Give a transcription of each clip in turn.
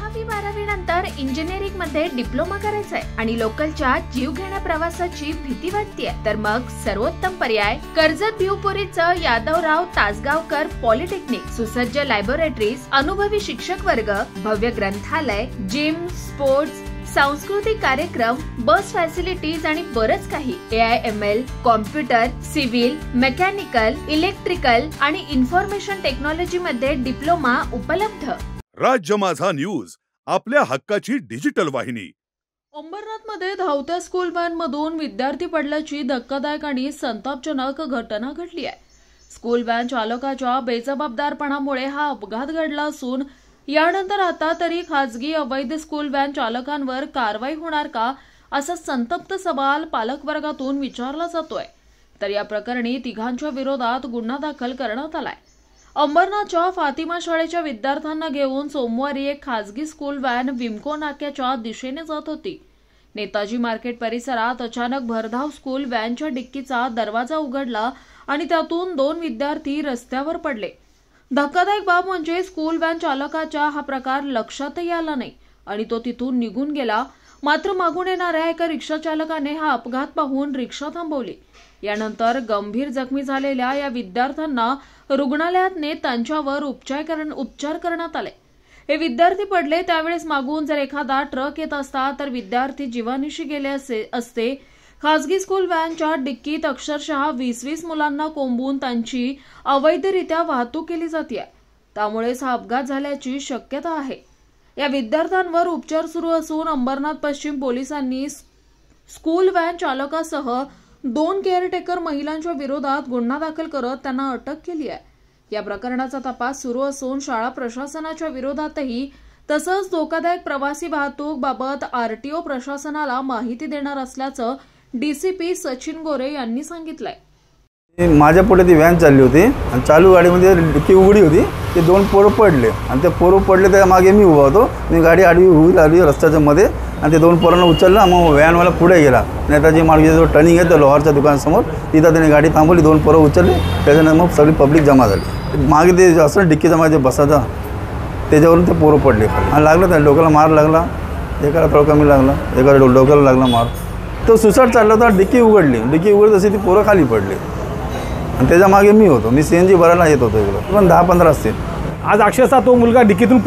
10वी-12वी नंतर इंजिनिअरिंग मध्ये डिप्लोमा करायचंय आणि लोकलच्या जीवघेण्या प्रवासाची भीती वाटतेय, तर मग सर्वोत्तम पर्याय कर्जत भिवपुरीचं यादवराव तासगावकर पॉलिटेक्निक. सुसज्ज लॅबोरेटरीज, अनुभवी शिक्षक वर्ग, भव्य ग्रंथालय, जिम, स्पोर्ट्स, सांस्कृतिक कार्यक्रम, बस फॅसिलिटीज आणि बरंच काही. AIML, computer, civil, mechanical, electrical आणि इन्फॉर्मेशन टेक्नॉलॉजी मध्ये डिप्लोमा उपलब्ध. राज्य माझा न्यूज, आपल्या हक्काची डिजिटल वाहिनी. अंबरनाथमध्ये धावत्या स्कूल व्हॅन मधून विद्यार्थी पडल्याची धक्कादायक आणि संतापजनक घटना घडली आहे. स्कूल व्हॅन चालकाच्या बेजबाबदारपणामुळे हा अपघात घडला असून यानंतर आता तरी खासगी अवैध स्कूल व्हॅन चालकांवर कारवाई होणार का, असा संतप्त सवाल पालकवर्गातून विचारला जातोय. तर या प्रकरणी तिघांच्या विरोधात गुन्हा दाखल करण्यात आलाय. अंबरनाथच्या फातिमा शाळेच्या विद्यार्थ्यांना घेऊन सोमवारी एक खासगी स्कूल व्हॅन विमको नाक्याच्या दिशेने जात होती. नेताजी मार्केट परिसरात अचानक भरधाव स्कूल व्हॅनच्या डिक्कीचा दरवाजा उघडला आणि त्यातून 2 विद्यार्थी रस्त्यावर पडले. धक्कादायक बाब म्हणजे स्कूल व्हॅन चालकाच्या हा प्रकार लक्षातही आला नाही आणि तो तिथून निघून गेला. मात्र मागून येणाऱ्या एका रिक्षा चालकाने हा अपघात पाहून रिक्षा थांबवली. यानंतर गंभीर जखमी झालेल्या या विद्यार्थ्यांना रुग्णालयात नेत त्यांच्यावर उपचार करण्यात आले. हे विद्यार्थी पडले त्यावेळेस मागून जर एखादा ट्रक येत असता तर विद्यार्थी जीवानिशी गेले असते. खासगी स्कूल व्हॅनच्या डिक्कीत अक्षरशः 20 मुलांना कोंबून त्यांची अवैधरित्या वाहतूक केली जाते. त्यामुळेच हा अपघात झाल्याची शक्यता आहे. या विद्यार्थ्यांवर उपचार सुरू असून अंबरनाथ पश्चिम पोलिसांनी स्कूल व्हॅन चालकासह 2 केअरटेकर महिलांच्या विरोधात गुन्हा दाखल करत त्यांना अटक केली आहे. या प्रकरणाचा तपास सुरू असून शाळा प्रशासनाच्या विरोधातही तसंच धोकादायक प्रवासी वाहतूक बाबत RTO प्रशासनाला माहिती देणार असल्याचं DCP सचिन गोरे यांनी सांगितलंय. माझ्या पुढे ती व्हॅन चालली होती आणि चालू गाडीमध्ये डिक्की उघडी होती. ते 2 पोरं पडले आणि ते पोरं पडले त्या मागे मी उभा होतो. मी गाडी आडवी आली रस्त्याच्या मध्ये आणि ते 2 पोरांना उचललं. मग व्हॅनवाला पुढे गेला. नेताजी मार्केटचा जो टर्निंग आहे त्या लोहारच्या दुकानासमोर तिथं त्याने गाडी थांबवली. 2 पोरं उचलले. त्याच्यानंतर मग सगळी पब्लिक जमा झाली. मागे ते असं डिक्कीचा मागे बसायचा त्याच्यावरून ते पोरं पडले आणि लागलं. त्या डोक्याला मार लागला. एकाला थोडा कमी लागला, एकाला डोक्याला लागला मार. तो सुसाट चालला होता. डिक्की उघडली. डिक्की उघडत तशी ती पोरं खाली पडली आणि त्याच्या मागे मी होतो. मी CNG भरायला येत होतो इकडं. पण 10-15 असतील. आज अक्षरशः तो मुलगा डिक्कीतून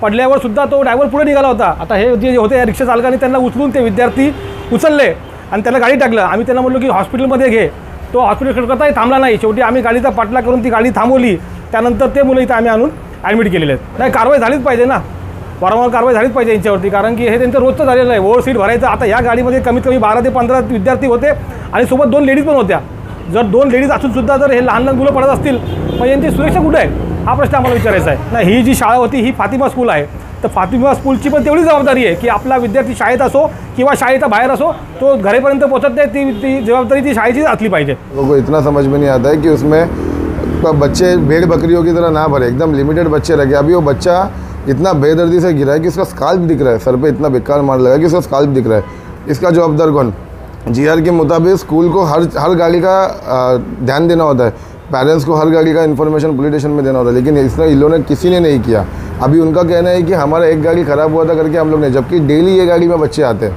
पडल्यावर सुद्धा तो ड्रायव्हर पुढे निघाला होता. आता हे जे होते या रिक्षा चालकाने त्यांना उचलून ते विद्यार्थी उचलले आणि त्याला गाडी टाकलं. आम्ही त्यांना म्हटलं की हॉस्पिटलमध्ये घे. तो हॉस्पिटल करताही थांबला नाही. शेवटी आम्ही गाडीचा पाठलाग करून ती गाडी थांबवली. त्यानंतर ते मुलं इथं आम्ही आणून ॲडमिट केलेले आहेत. नाही, कारवाई झालीच पाहिजे ना, वारंवार कारवाई झालीच पाहिजे यांच्यावरती, कारण की हे त्यांचं रोजचं झालेलं आहे. ओव्हर सीट भरायचं. आता या गाडीमध्ये कमीत कमी 12 ते 15 विद्यार्थी होते आणि सोबत 2 लेडीज पण होत्या. जर 2 लेडीज असून सुद्धा जर हे लहान लहान मुलं पडत असतील मग यांची सुरक्षा कुठे आहे, हा प्रश्न आम्हाला विचारायचा आहे. नाही, ही जी शाळा होती ही फातिमा स्कूल आहे. तर फातिमा स्कूलची पण तेवढी जबाबदारी आहे की आपला विद्यार्थी शाळेत असो किंवा शाळेच्या बाहेर असो, तो घरेपर्यंत पोहोचत नाही, ती जबाबदारी ती शाळेची असली पाहिजे. लोगों को इतना समझ में नहीं आता है कि उसमें बच्चे भेड़ बकरियों की तरह ना भरे, एकदम लिमिटेड बच्चे रखे. अभी वो बच्चा इतना बेदर्दी से गिरा है कि उसका स्काल्प दिख रहा है. सर पे इतना बेकार मार लगा कि उसका स्काल्प दिख रहा है. इसका जवाबदार कौन? GR के मुताबिक स्कूल को हर गाड़ी का ध्यान देना होता है. पेरेंट्स को हर गाड़ी का इन्फॉर्मेशन पुलिस स्टेशन में देना होता है, लेकिन इसने इन लोगों ने किसी ने नहीं किया. अभी उनका कहना है कि हमारा एक गाड़ी ख़राब हुआ था करके हम लोग ने, जबकि डेली ये गाड़ी में बच्चे आते हैं.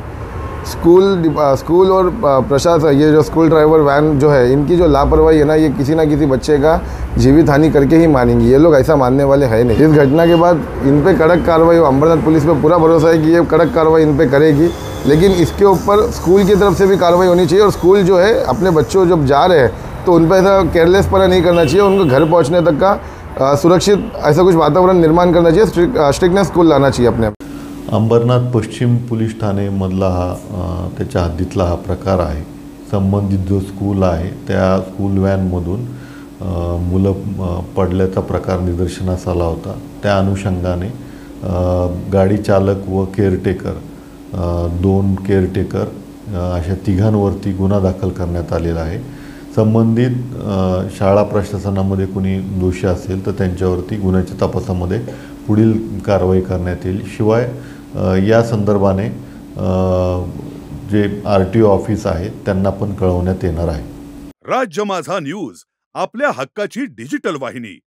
स्कूल और प्रशासन, ये जो स्कूल ड्राइवर वैन जो है, इनकी जो लापरवाही है ना, ये किसी ना किसी बच्चे का जीवित हानि करके ही मानेंगे. ये लोग ऐसा मानने वाले हैं नहीं. इस घटना के बाद इन पे कड़क कार्रवाई, अंबरनाथ पुलिस पे पूरा भरोसा है कि ये कड़क कार्रवाई इन पे करेगी. लेकिन इसके ऊपर स्कूल की तरफ से भी कार्रवाई होनी चाहिए और स्कूल जो है अपने बच्चों जब जा रहे हैं तो उन पर ऐसा केयरलेसपना नहीं करना चाहिए. उनको घर पहुँचने तक का सुरक्षित ऐसा कुछ वातावरण निर्माण करना चाहिए. स्ट्रिक्टनेस स्कूल लाना चाहिए अपने. अंबरनाथ पश्चिम पोलीस ठाणेमधला हा त्याच्या हद्दीतला हा प्रकार आहे. संबंधित जो स्कूल आहे त्या स्कूल व्हॅनमधून मुलं पडल्याचा प्रकार निदर्शनास आला होता. त्या अनुषंगाने गाडी चालक व केअरटेकर, 2 केअरटेकर अशा तिघांवरती गुन्हा दाखल करण्यात आलेला आहे. संबंधित शाळा प्रशासनामध्ये कोणी दोषी असेल तर त्यांच्यावरती गुन्ह्याच्या तपासामध्ये पुढील कारवाई करण्यात येईल. शिवाय या संदर्भाने जे RTO ऑफिस आहे त्यांना पण कळवण्यात येणार आहे. राज्य माझा न्यूज, आपल्या हक्काची डिजिटल वाहिनी.